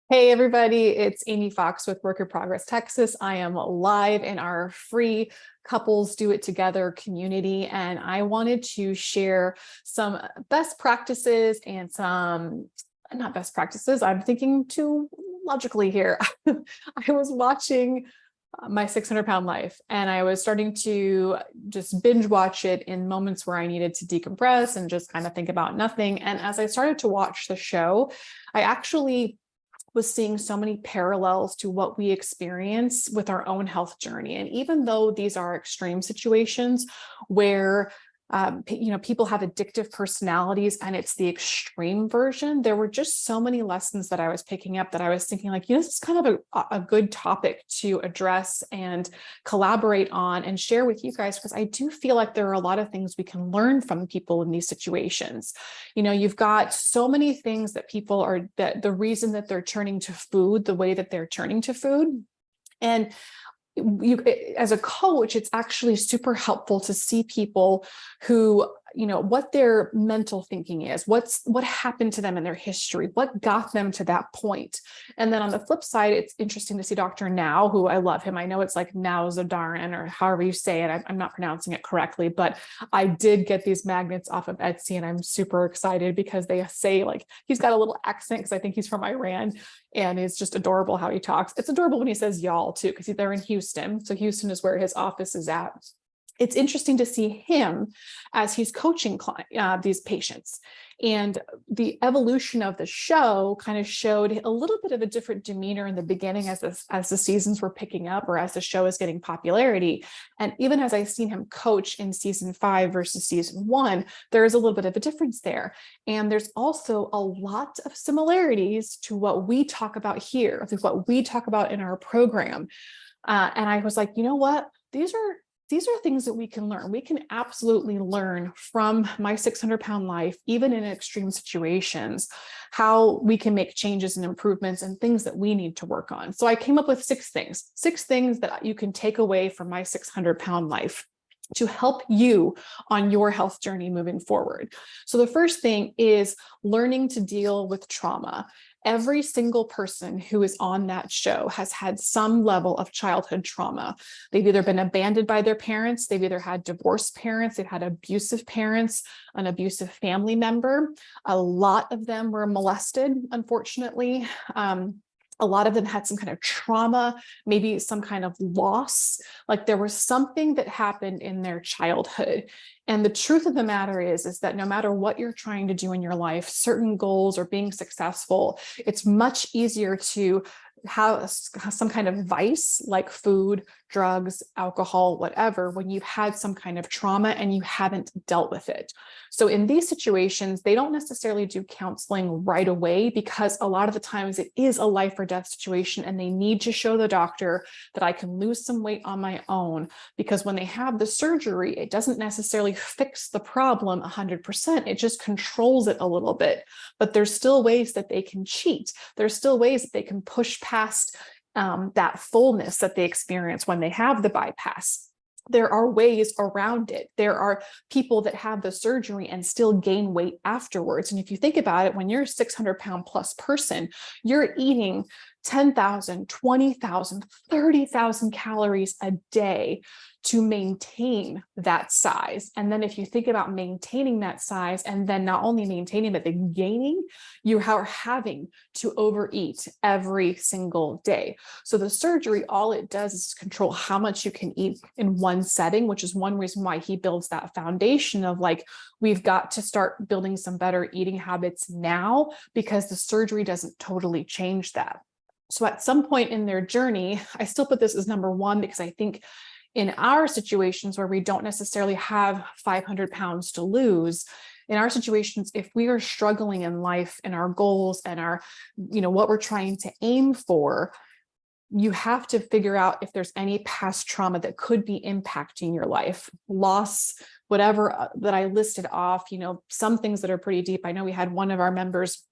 Hey everybody, it's Amy Fox with Work in Progress Texas. I am live in our free Couples Do It Together community, and I wanted to share some best practices and some not best practices. I'm thinking too logically here. I was watching My 600-Pound Life, and I was starting to just binge watch it in moments where I needed to decompress and just kind of think about nothing. And as I started to watch the show, I actually was seeing so many parallels to what we experience with our own health journey. And even though these are extreme situations where people have addictive personalities and it's the extreme version, there were just so many lessons that I was picking up that I was thinking like, this is kind of a good topic to address and collaborate on and share with you guys, because I do feel like there are a lot of things we can learn from people in these situations. You've got so many things that people are, that the reason that they're turning to food the way that they're turning to food. And as a coach, it's actually super helpful to see people who, what their mental thinking is, what happened to them in their history, what got them to that point. And then on the flip side, it's interesting to see Dr. Now, who I love him. I know it's like Now Zadaran or however you say it. I'm not pronouncing it correctly, but I did get these magnets off of Etsy, and I'm super excited because they say like he's got a little accent because I think he's from Iran. And it's just adorable how he talks. It's adorable when he says y'all too, because they're in Houston. So Houston is where his office is at. It's interesting to see him as he's coaching these patients. And the evolution of the show kind of showed a little bit of a different demeanor in the beginning as the seasons were picking up, or as the show is getting popularity. And even as I've seen him coach in season 5 versus season 1, there is a little bit of a difference there. And there's also a lot of similarities to what we talk about here, to what we talk about in our program. And I was like, you know what? These are things that we can learn. We can absolutely learn from My 600-Pound Life, even in extreme situations, how we can make changes and improvements and things that we need to work on. So I came up with 6 things that you can take away from My 600-Pound Life to help you on your health journey moving forward. So the first thing is learning to deal with trauma. Every single person who is on that show has had some level of childhood trauma. They've either been abandoned by their parents, they've either had divorced parents, they've had abusive parents, an abusive family member. A lot of them were molested, unfortunately. A lot of them had some kind of trauma, maybe some kind of loss, like there was something that happened in their childhood. And the truth of the matter is that no matter what you're trying to do in your life, certain goals or being successful, it's much easier to have some kind of vice like food, drugs, alcohol, whatever, when you've had some kind of trauma and you haven't dealt with it. So in these situations, they don't necessarily do counseling right away, because a lot of the times it is a life or death situation and they need to show the doctor that I can lose some weight on my own, because when they have the surgery, it doesn't necessarily fix the problem 100%. It just controls it a little bit, but there's still ways that they can cheat. There's still ways that they can push past that fullness that they experience when they have the bypass. There are ways around it. There are people that have the surgery and still gain weight afterwards. And if you think about it, when you're a 600-pound plus person, you're eating 10,000, 20,000, 30,000 calories a day to maintain that size. And then if you think about maintaining that size and then not only maintaining, but then gaining, you are having to overeat every single day. So the surgery, all it does is control how much you can eat in one setting, which is one reason why he builds that foundation of like, we've got to start building some better eating habits now, because the surgery doesn't totally change that. So at some point in their journey, I still put this as number 1, because I think in our situations where we don't necessarily have 500 pounds to lose, in our situations, if we are struggling in life and our goals and our, what we're trying to aim for, you have to figure out if there's any past trauma that could be impacting your life, loss, whatever that I listed off, some things that are pretty deep. I know we had one of our members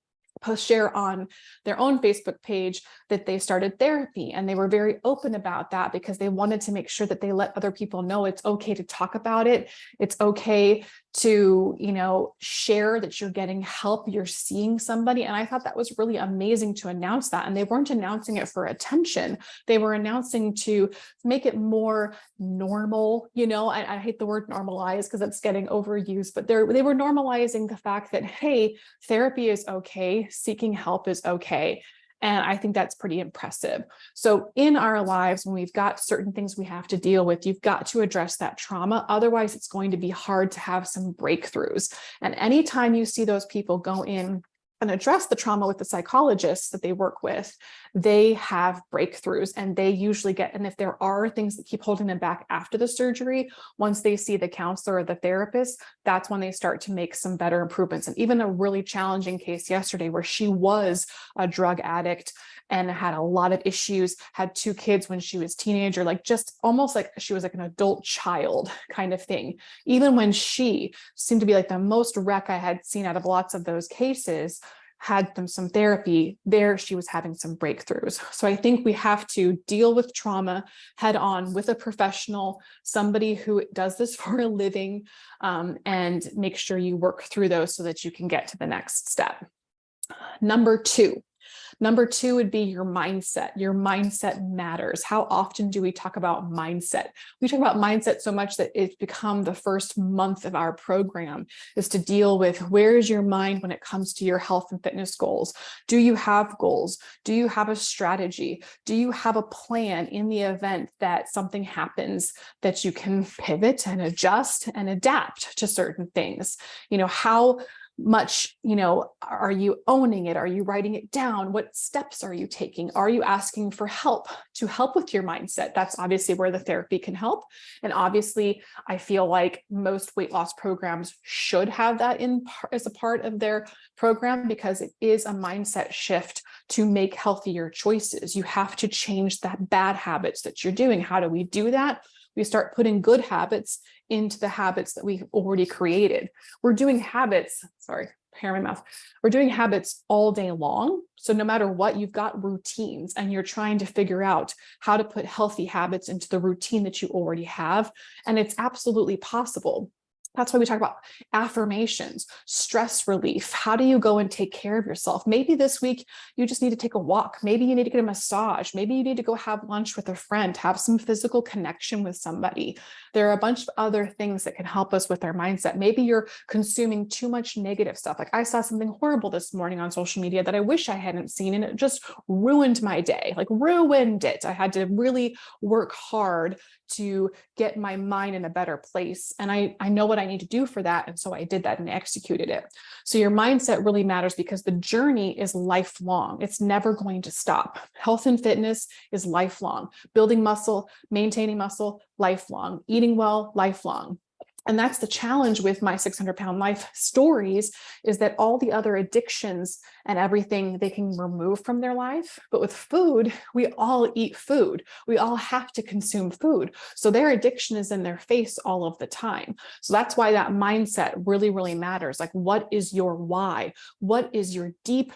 share on their own Facebook page that they started therapy, and they were very open about that because they wanted to make sure that they let other people know it's okay to talk about it. It's okay to, share that you're getting help, you're seeing somebody. And I thought that was really amazing to announce that. And they weren't announcing it for attention. They were announcing to make it more normal. I hate the word normalize because it's getting overused, but they were normalizing the fact that, hey, therapy is okay, seeking help is okay. And I think that's pretty impressive. So in our lives, when we've got certain things we have to deal with, you've got to address that trauma. Otherwise, it's going to be hard to have some breakthroughs. And anytime you see those people go in and address the trauma with the psychologists that they work with, they have breakthroughs, and they usually get, and if there are things that keep holding them back after the surgery, once they see the counselor or the therapist, that's when they start to make some better improvements. And even a really challenging case yesterday where she was a drug addict and had a lot of issues, had 2 kids when she was teenager, like just almost like she was like an adult child kind of thing. Even when she seemed to be like the most wreck I had seen out of lots of those cases, had some therapy there, she was having some breakthroughs. So I think we have to deal with trauma head on with a professional, somebody who does this for a living, and make sure you work through those so that you can get to the next step. Number two would be your mindset. Your mindset matters. How often do we talk about mindset? We talk about mindset so much that it's become the first month of our program is to deal with, where is your mind when it comes to your health and fitness goals? Do you have goals? Do you have a strategy? Do you have a plan in the event that something happens that you can pivot and adjust and adapt to certain things? How much, are you owning it? Are you writing it down? What steps are you taking? Are you asking for help to help with your mindset? That's obviously where the therapy can help. And obviously, I feel like most weight loss programs should have that as a part of their program, because it is a mindset shift to make healthier choices. You have to change that bad habits that you're doing. How do we do that? We start putting good habits into the habits that we've already created. We're doing habits, hair in my mouth. We're doing habits all day long. So no matter what, you've got routines, and you're trying to figure out how to put healthy habits into the routine that you already have. And it's absolutely possible. That's why we talk about affirmations, stress relief. How do you go and take care of yourself? Maybe this week you just need to take a walk. Maybe you need to get a massage. Maybe you need to go have lunch with a friend, have some physical connection with somebody. There are a bunch of other things that can help us with our mindset. Maybe you're consuming too much negative stuff. Like I saw something horrible this morning on social media that I wish I hadn't seen, and it just ruined my day, ruined it. I had to really work hard to get my mind in a better place. And I know what I need to do for that. And so I did that and executed it. So your mindset really matters, because the journey is lifelong. It's never going to stop. Health and fitness is lifelong. Building muscle, maintaining muscle, lifelong. Eating well, lifelong. And that's the challenge with my 600-pound life stories, is that all the other addictions and everything they can remove from their life. But with food, we all eat food. We all have to consume food. So their addiction is in their face all of the time. So that's why that mindset really, really matters. Like, what is your why? What is your deep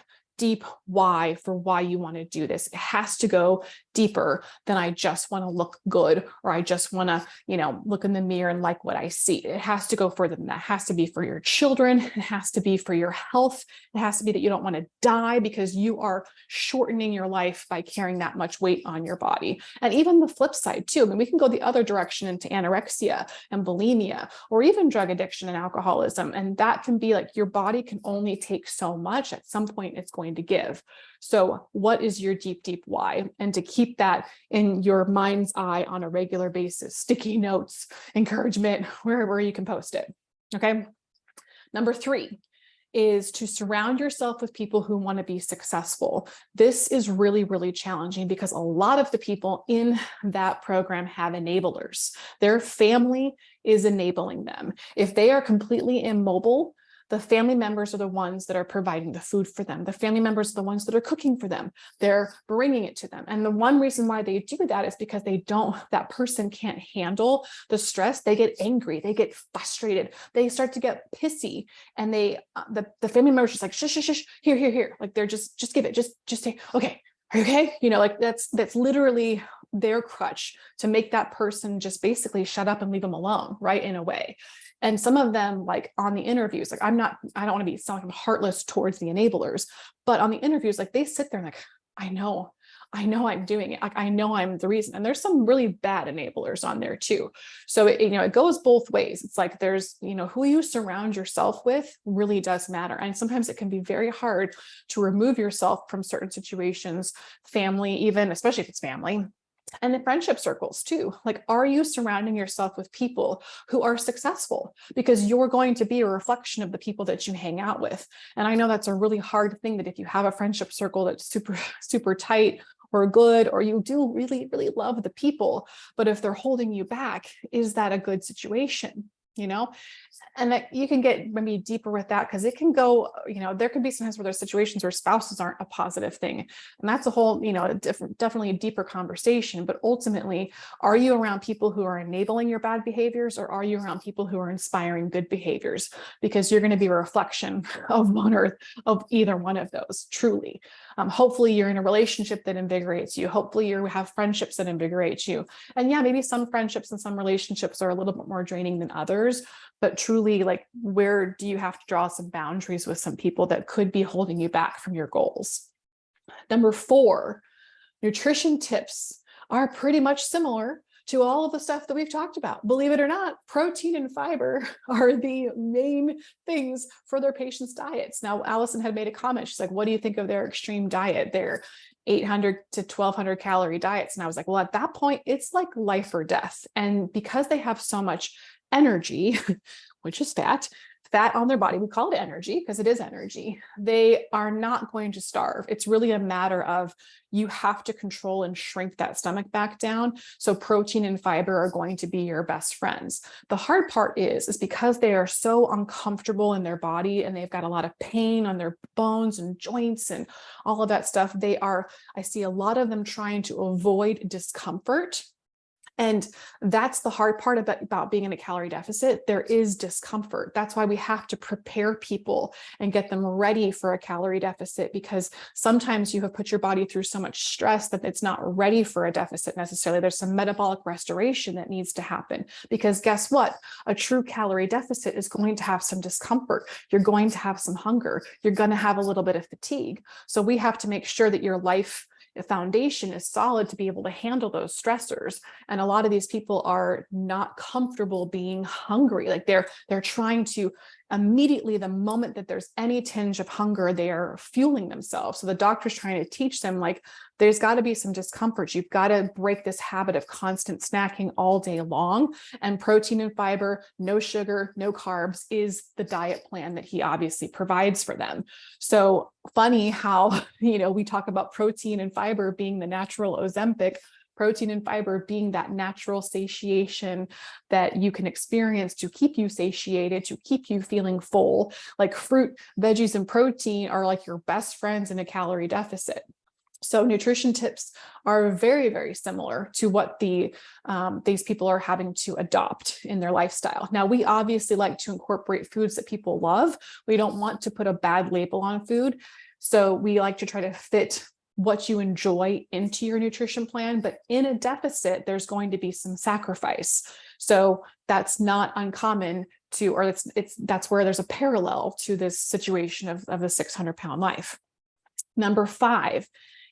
why for why you want to do this? It has to go deeper than I just want to look good, or I just want to, look in the mirror and like what I see. It has to go further than that. It has to be for your children. It has to be for your health. It has to be that you don't want to die because you are shortening your life by carrying that much weight on your body. And even the flip side too. I mean, we can go the other direction into anorexia and bulimia, or even drug addiction and alcoholism. And that can be like, your body can only take so much. At some point, it's going to give. So what is your deep why? And to keep that in your mind's eye on a regular basis, sticky notes, encouragement, wherever you can post it. Okay. Number 3 is to surround yourself with people who want to be successful. This is really, really challenging, because a lot of the people in that program have enablers. Their family is enabling them. If they are completely immobile, the family members are the ones that are providing the food for them. The family members are the ones that are cooking for them. They're bringing it to them. And the one reason why they do that is because that person can't handle the stress. They get angry. They get frustrated. They start to get pissy. And the family members just like, shush, here. Like they're just give it, just say, okay. Are you okay? That's literally their crutch to make that person just basically shut up and leave them alone, right? In a way. And some of them, like on the interviews, like I don't want to be sounding heartless towards the enablers, but on the interviews, like they sit there and like, I know I'm doing it. Like, I know I'm the reason. And there's some really bad enablers on there too. So it goes both ways. It's like there's, who you surround yourself with really does matter. And sometimes it can be very hard to remove yourself from certain situations, family, even, especially if it's family. And the friendship circles too. Like, are you surrounding yourself with people who are successful? Because you're going to be a reflection of the people that you hang out with. And I know that's a really hard thing, that if you have a friendship circle that's super, super tight or good, or you do really, really love the people, but if they're holding you back, is that a good situation? And that you can get maybe deeper with that, because it can go, there can be sometimes where there's situations where spouses aren't a positive thing. And that's a whole, definitely a deeper conversation. But ultimately, are you around people who are enabling your bad behaviors, or are you around people who are inspiring good behaviors? Because you're going to be a reflection of one or of either one of those, truly. Hopefully you're in a relationship that invigorates you. Hopefully you have friendships that invigorate you. And yeah, maybe some friendships and some relationships are a little bit more draining than others, but truly, like, where do you have to draw some boundaries with some people that could be holding you back from your goals? Number 4, nutrition tips are pretty much similar to all of the stuff that we've talked about. Believe it or not, protein and fiber are the main things for their patients' diets. Now, Allison had made a comment. She's like, what do you think of their extreme diet, their 800 to 1200 calorie diets? And I was like, well, at that point, it's like life or death. And because they have so much energy, which is fat on their body, we call it energy because it is energy, they are not going to starve. It's really a matter of, you have to control and shrink that stomach back down. So protein and fiber are going to be your best friends. The hard part is because they are so uncomfortable in their body and they've got a lot of pain on their bones and joints and all of that stuff, I see a lot of them trying to avoid discomfort. And that's the hard part about being in a calorie deficit. There is discomfort. That's why we have to prepare people and get them ready for a calorie deficit, because sometimes you have put your body through so much stress that it's not ready for a deficit necessarily. There's some metabolic restoration that needs to happen, because guess what? A true calorie deficit is going to have some discomfort. You're going to have some hunger. You're going to have a little bit of fatigue. So we have to make sure that your life foundation is solid to be able to handle those stressors. And a lot of these people are not comfortable being hungry. Like they're trying to immediately, the moment that there's any tinge of hunger, they are fueling themselves. So the doctor's trying to teach them, like, there's got to be some discomfort. You've got to break this habit of constant snacking all day long. And protein and fiber, no sugar, no carbs is the diet plan that he obviously provides for them. So funny how, we talk about protein and fiber being the natural Ozempic, protein and fiber being that natural satiation that you can experience to keep you satiated, to keep you feeling full. Like fruit, veggies, and protein are like your best friends in a calorie deficit. So nutrition tips are very, very similar to what these people are having to adopt in their lifestyle. Now, we obviously like to incorporate foods that people love. We don't want to put a bad label on food. So we like to try to fit what you enjoy into your nutrition plan, but in a deficit, there's going to be some sacrifice. So that's not uncommon that's where there's a parallel to this situation of the 600-pound life. Number 5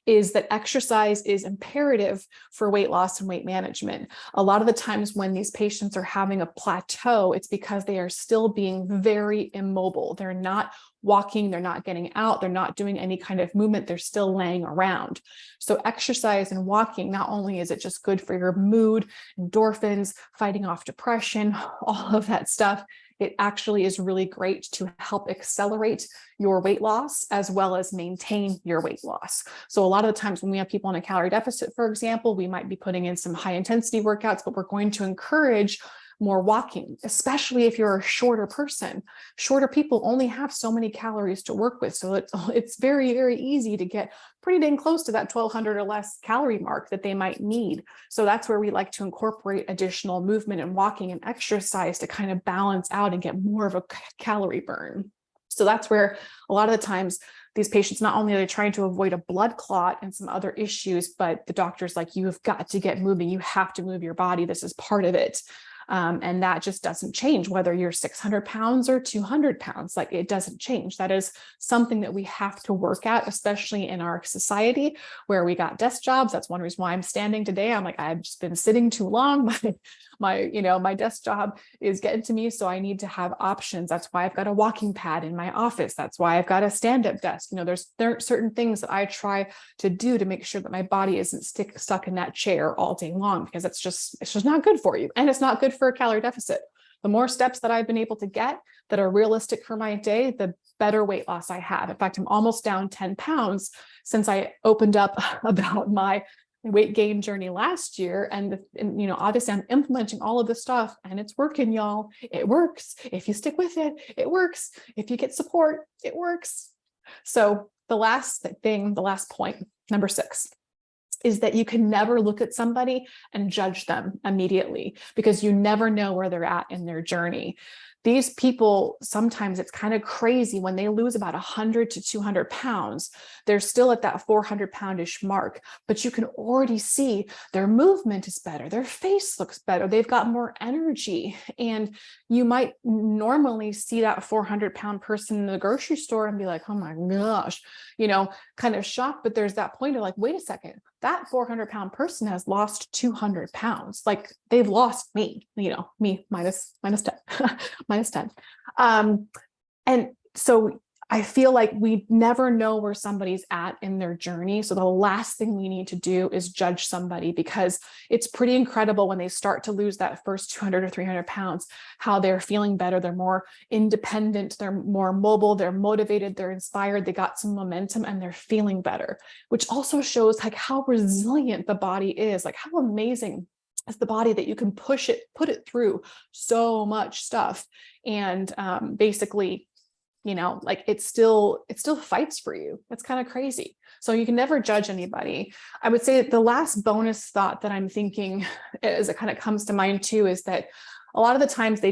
is that exercise is imperative for weight loss and weight management. A lot of the times when these patients are having a plateau, it's because they are still being very immobile. They're not walking, they're not getting out, they're not doing any kind of movement, they're still laying around. So exercise and walking, not only is it just good for your mood, endorphins, fighting off depression, all of that stuff, it actually is really great to help accelerate your weight loss as well as maintain your weight loss. So a lot of the times when we have people on a calorie deficit, for example, we might be putting in some high intensity workouts, but we're going to encourage more walking, especially if you're a shorter person. Shorter people only have so many calories to work with. So it's very, very easy to get pretty dang close to that 1200 or less calorie mark that they might need. So that's where we like to incorporate additional movement and walking and exercise to kind of balance out and get more of a calorie burn. So that's where a lot of the times these patients, not only are they trying to avoid a blood clot and some other issues, but the doctor's like, you have got to get moving. You have to move your body. This is part of it. And that just doesn't change whether you're 600 pounds or 200 pounds. Like, it doesn't change. That is something that we have to work at, especially in our society where we got desk jobs. That's one reason why I'm standing today. I'm like, I've just been sitting too long. My desk job is getting to me. So I need to have options. That's why I've got a walking pad in my office. That's why I've got a stand-up desk. There are certain things that I try to do to make sure that my body isn't stuck in that chair all day long, because it's just not good for you. And it's not good for a calorie deficit. The more steps that I've been able to get that are realistic for my day, the better weight loss I have. In fact, I'm almost down 10 pounds since I opened up about my weight gain journey last year. And obviously I'm implementing all of this stuff and it's working, y'all. It works. If you stick with it, it works. If you get support, it works. So the last point, number 6, is that you can never look at somebody and judge them immediately, because you never know where they're at in their journey. These people, sometimes it's kind of crazy when they lose about 100 to 200 pounds, they're still at that 400 poundish mark, but you can already see their movement is better. Their face looks better. They've got more energy. And you might normally see that 400 pound person in the grocery store and be like, oh my gosh, kind of shocked. But there's that point of like, wait a second, that 400 pound person has lost 200 pounds. Like, they've lost me, me minus 10, minus 10. And so I feel like we never know where somebody's at in their journey. So the last thing we need to do is judge somebody, because it's pretty incredible when they start to lose that first 200 or 300 pounds, how they're feeling better. They're more independent. They're more mobile. They're motivated. They're inspired. They got some momentum and they're feeling better, which also shows like how resilient the body is, like how amazing is the body that you can put it through so much stuff. And basically, like it still fights for you. It's kind of crazy. So you can never judge anybody. I would say that the last bonus thought that I'm thinking as it kind of comes to mind too, is that a lot of the times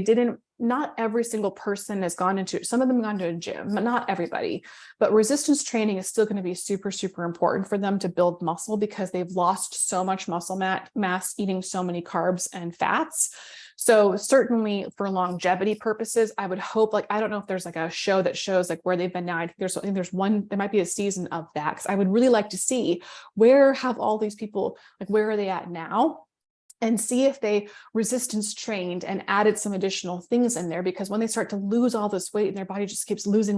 not every single person has gone into, some of them have gone to a gym, but not everybody. But resistance training is still going to be super, super important for them to build muscle, because they've lost so much muscle mass eating so many carbs and fats. So certainly for longevity purposes, I would hope, I don't know if there's like a show that shows like where they've been now. I think there's one, there might be a season of that, because I would really like to see where have all these people, like where are they at now? And see if they resistance trained and added some additional things in there, because when they start to lose all this weight and their body just keeps losing,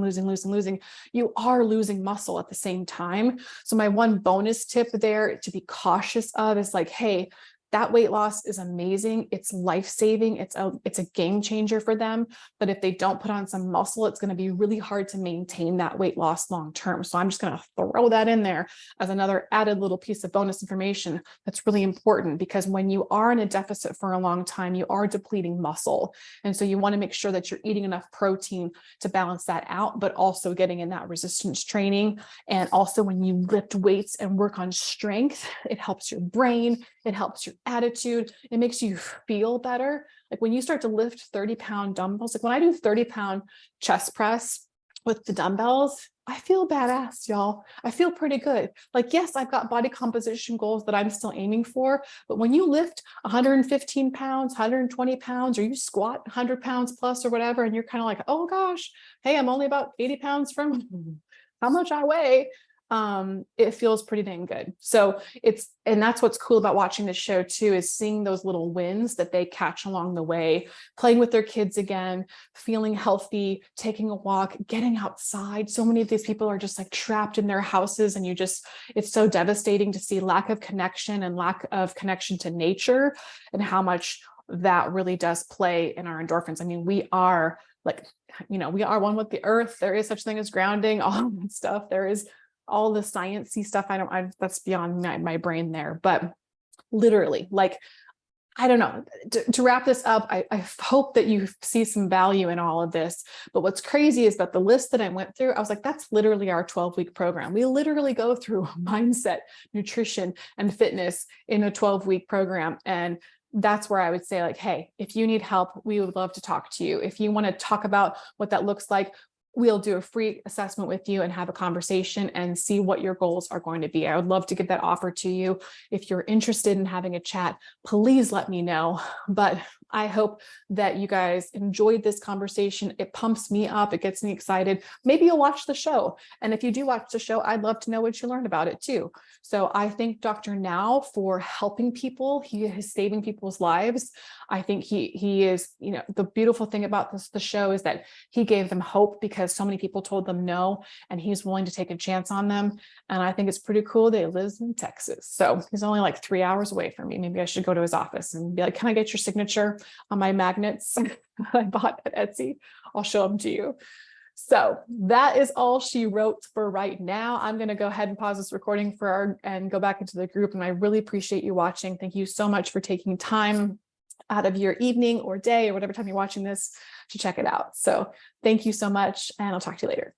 you are losing muscle at the same time. So my one bonus tip there to be cautious of is like, hey, that weight loss is amazing. It's life-saving. It's a game changer for them. But if they don't put on some muscle, it's going to be really hard to maintain that weight loss long-term. So I'm just going to throw that in there as another added little piece of bonus information that's really important, because when you are in a deficit for a long time, you are depleting muscle. And so you want to make sure that you're eating enough protein to balance that out, but also getting in that resistance training. And also when you lift weights and work on strength, it helps your brain, it helps your attitude, it makes you feel better. Like when you start to lift 30-pound dumbbells, like when I do 30-pound chest press with the dumbbells, I feel badass, y'all. I feel pretty good. Like, yes, I've got body composition goals that I'm still aiming for, but when you lift 115 pounds, 120 pounds, or you squat 100 pounds plus or whatever, and you're kind of like, oh gosh, hey, I'm only about 80 pounds from how much I weigh. It feels pretty dang good. So and that's what's cool about watching this show too, is seeing those little wins that they catch along the way, playing with their kids again, feeling healthy, taking a walk, getting outside. So many of these people are just like trapped in their houses, and it's so devastating to see lack of connection to nature, and how much that really does play in our endorphins. I mean, we are one with the earth. There is such thing as grounding, all that stuff. There is all the sciencey stuff. That's beyond my brain there, but literally, like, I don't know, to wrap this up, I hope that you see some value in all of this. But what's crazy is that the list that I went through, I was like, that's literally our 12-week program. We literally go through mindset, nutrition, and fitness in a 12-week program. And that's where I would say, like, hey, if you need help, we would love to talk to you. If you want to talk about what that looks like, we'll do a free assessment with you and have a conversation and see what your goals are going to be. I would love to give that offer to you. If you're interested in having a chat, please let me know. But I hope that you guys enjoyed this conversation. It pumps me up. It gets me excited. Maybe you'll watch the show. And if you do watch the show, I'd love to know what you learned about it too. So I thank Dr. Now for helping people. He is saving people's lives. I think he is, the beautiful thing about the show is that he gave them hope because so many people told them no, and he's willing to take a chance on them. And I think it's pretty cool that he lives in Texas. So he's only like 3 hours away from me. Maybe I should go to his office and be like, can I get your signature on my magnets I bought at Etsy? I'll show them to you. So that is all she wrote for right now. I'm going to go ahead and pause this recording and go back into the group. And I really appreciate you watching. Thank you so much for taking time out of your evening or day or whatever time you're watching this to check it out. So thank you so much, and I'll talk to you later.